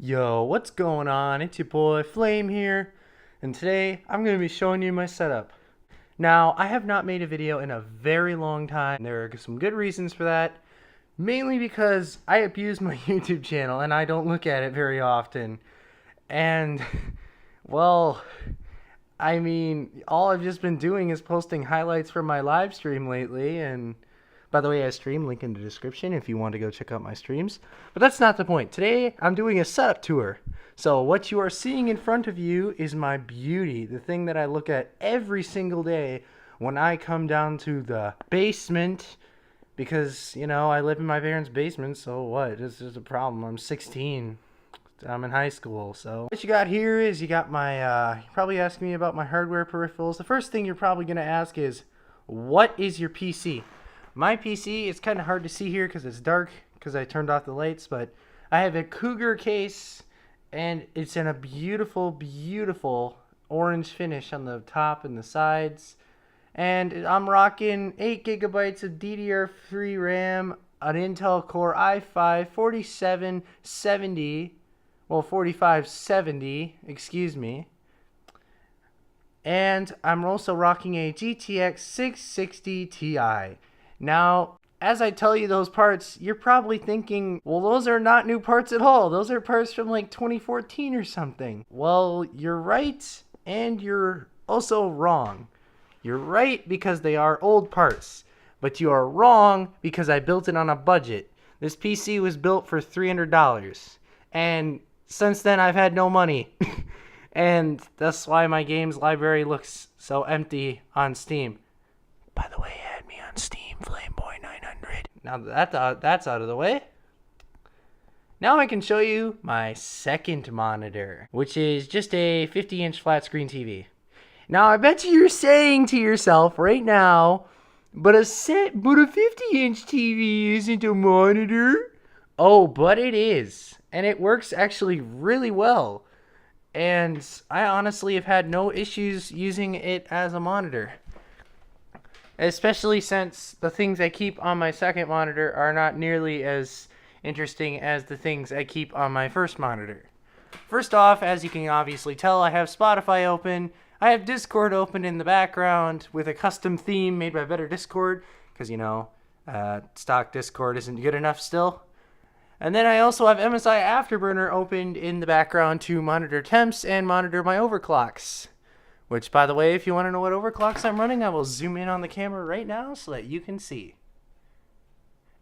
Yo, what's going on? It's your boy Flame here, and today I'm going to be showing you my setup. Now, I have not made a video in a very long time. There are some good reasons for that, mainly because I abuse my YouTube channel and I don't look at it very often. And, well, I mean, all I've just been doing is posting highlights from my live stream lately, and by the way, I stream, link in the description if you want to go check out my streams. But that's not the point. Today, I'm doing a setup tour. So what you are seeing in front of you is my beauty, the thing that I look at every single day when I come down to the basement. Because, you know, I live in my parents' basement, so what? This is a problem. I'm 16. I'm in high school, so what you got here is you got my, you're probably asking me about my hardware peripherals. The first thing you're probably going to ask is, what is your PC? My PC, it's kind of hard to see here because it's dark because I turned off the lights, but I have a Cougar case, and it's in a beautiful, beautiful orange finish on the top and the sides. And I'm rocking 8 gigabytes of DDR3 RAM, an Intel Core i5 4770, well, 4570, excuse me. And I'm also rocking a GTX 660 Ti. Now, as I tell you those parts, you're probably thinking, well, those are not new parts at all. Those are parts from like 2014 or something. Well, you're right, and you're also wrong. You're right because they are old parts, but you are wrong because I built it on a budget. This PC was built for $300, and since then I've had no money. And that's why my games library looks so empty on Steam. By the way, add me on Steam, Flameboy900. Now that that's out of the way, now I can show you my second monitor, which is just a 50-inch flat screen TV. Now I bet you're saying to yourself right now, but a 50-inch TV isn't a monitor. Oh, but it is, and it works actually really well. And I honestly have had no issues using it as a monitor. Especially since the things I keep on my second monitor are not nearly as interesting as the things I keep on my first monitor. First off, as you can obviously tell, I have Spotify open. I have Discord open in the background with a custom theme made by Better Discord. Because, you know, stock Discord isn't good enough still. And then I also have MSI Afterburner opened in the background to monitor temps and monitor my overclocks. Which, by the way, if you want to know what overclocks I'm running, I will zoom in on the camera right now so that you can see.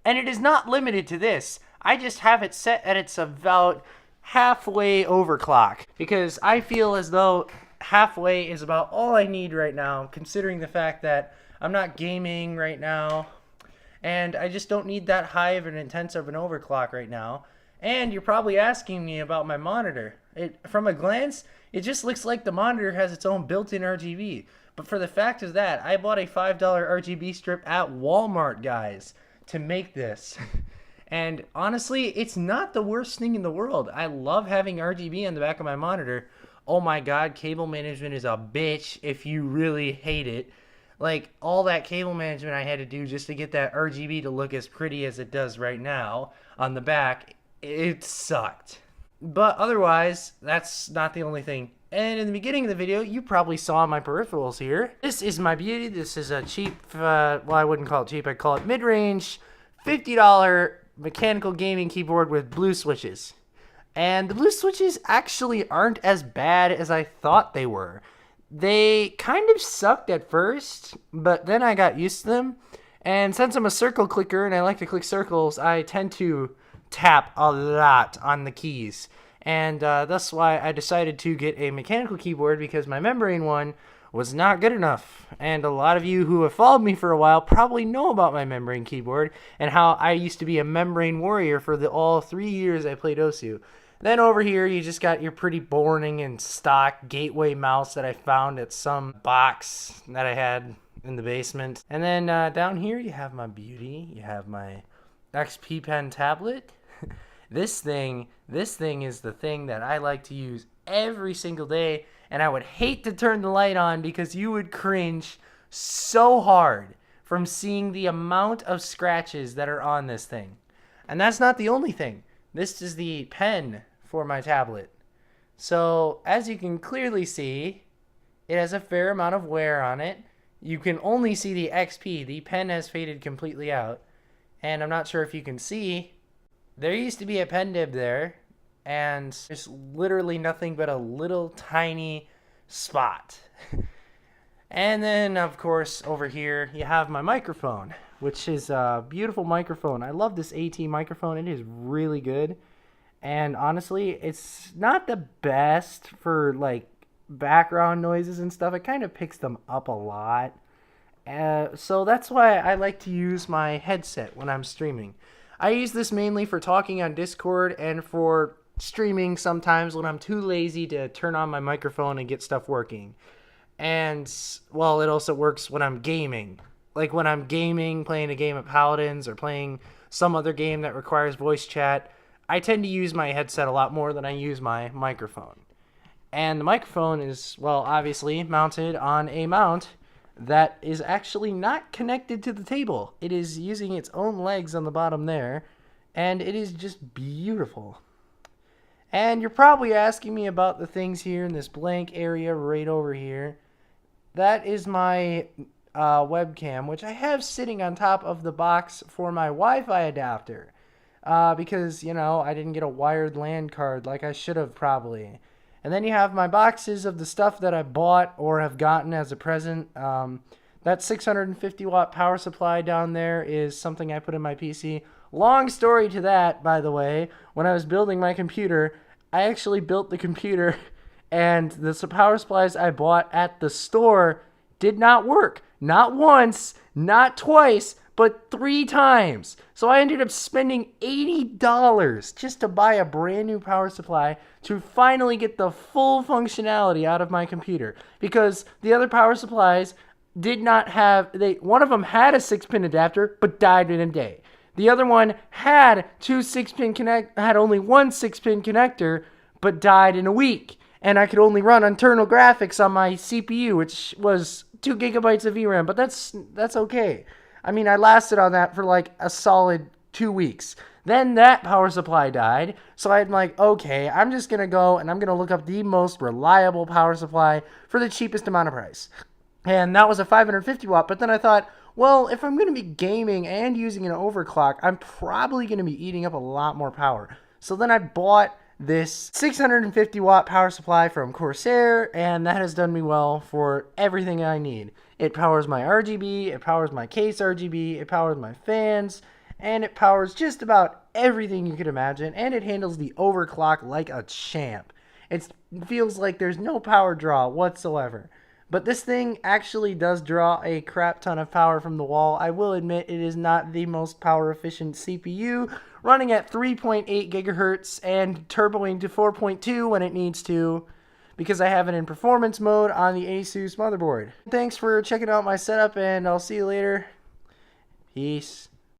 And it is not limited to this. I just have it set at its about halfway overclock. Because I feel as though halfway is about all I need right now, considering the fact that I'm not gaming right now. And I just don't need that high of an intense of an overclock right now. And you're probably asking me about my monitor. From a glance, it just looks like the monitor has its own built-in RGB. But for the fact of that, I bought a $5 RGB strip at Walmart, guys, to make this. And honestly, it's not the worst thing in the world. I love having RGB on the back of my monitor. Oh my god, cable management is a bitch if you really hate it. Like, all that cable management I had to do just to get that RGB to look as pretty as it does right now on the back, it sucked. But otherwise, that's not the only thing. And in the beginning of the video, you probably saw my peripherals here. This is my beauty. This is a cheap, well, I wouldn't call it cheap. I'd call it mid-range, $50 mechanical gaming keyboard with blue switches. And the blue switches actually aren't as bad as I thought they were. They kind of sucked at first, but then I got used to them. And since I'm a circle clicker and I like to click circles, I tend to tap a lot on the keys. And that's why I decided to get a mechanical keyboard, because my membrane one was not good enough. And a lot of you who have followed me for a while probably know about my membrane keyboard and how I used to be a membrane warrior for all 3 years I played OSU. Then over here, you just got your pretty boring and stock Gateway mouse that I found at some box that I had in the basement. And then down here, you have my beauty. You have my XP Pen tablet. This thing is the thing that I like to use every single day. And I would hate to turn the light on because you would cringe so hard from seeing the amount of scratches that are on this thing. And that's not the only thing. This is the pen for my tablet. So as you can clearly see, it has a fair amount of wear on it. You can only see the XP. The pen has faded completely out. And I'm not sure if you can see, there used to be a pen nib there, and there's literally nothing but a little tiny spot. And then, of course, over here, you have my microphone, which is a beautiful microphone. I love this AT microphone. It is really good. And honestly, it's not the best for, like, background noises and stuff. It kind of picks them up a lot. So that's why I like to use my headset when I'm streaming. I use this mainly for talking on Discord and for streaming sometimes when I'm too lazy to turn on my microphone and get stuff working. And, well, it also works when I'm gaming. Like when I'm gaming, playing a game of Paladins or playing some other game that requires voice chat, I tend to use my headset a lot more than I use my microphone. And the microphone is, well, obviously mounted on a mount that is actually not connected to the table. It is using its own legs on the bottom there, and it is just beautiful. And you're probably asking me about the things here in this blank area right over here. That is my webcam, which I have sitting on top of the box for my Wi-Fi adapter. Because, you know, I didn't get a wired LAN card like I should have probably. And then you have my boxes of the stuff that I bought or have gotten as a present. That 650 watt power supply down there is something I put in my PC. Long story to that, by the way. When I was building my computer, I actually built the computer and the power supplies I bought at the store did not work. Not once, not twice, but 3 times. So I ended up spending $80 just to buy a brand new power supply to finally get the full functionality out of my computer. Because the other power supplies did not have, one of them had a 6-pin adapter, but died in a day. The other one had had only one 6-pin connector, but died in a week. And I could only run internal graphics on my CPU, which was 2 gigabytes of VRAM, but that's okay. I mean, I lasted on that for like a solid 2 weeks. Then that power supply died, so I'm like, okay, I'm just going to go and I'm going to look up the most reliable power supply for the cheapest amount of price. And that was a 550 watt, but then I thought, well, if I'm going to be gaming and using an overclock, I'm probably going to be eating up a lot more power. So then I bought this 650 watt power supply from Corsair, and that has done me well for everything I need. It powers my RGB, it powers my case RGB, it powers my fans, and it powers just about everything you could imagine, and it handles the overclock like a champ. It feels like there's no power draw whatsoever. But this thing actually does draw a crap ton of power from the wall. I will admit it is not the most power efficient CPU, running at 3.8 gigahertz and turboing to 4.2 when it needs to, because I have it in performance mode on the Asus motherboard. Thanks for checking out my setup, and I'll see you later. Peace.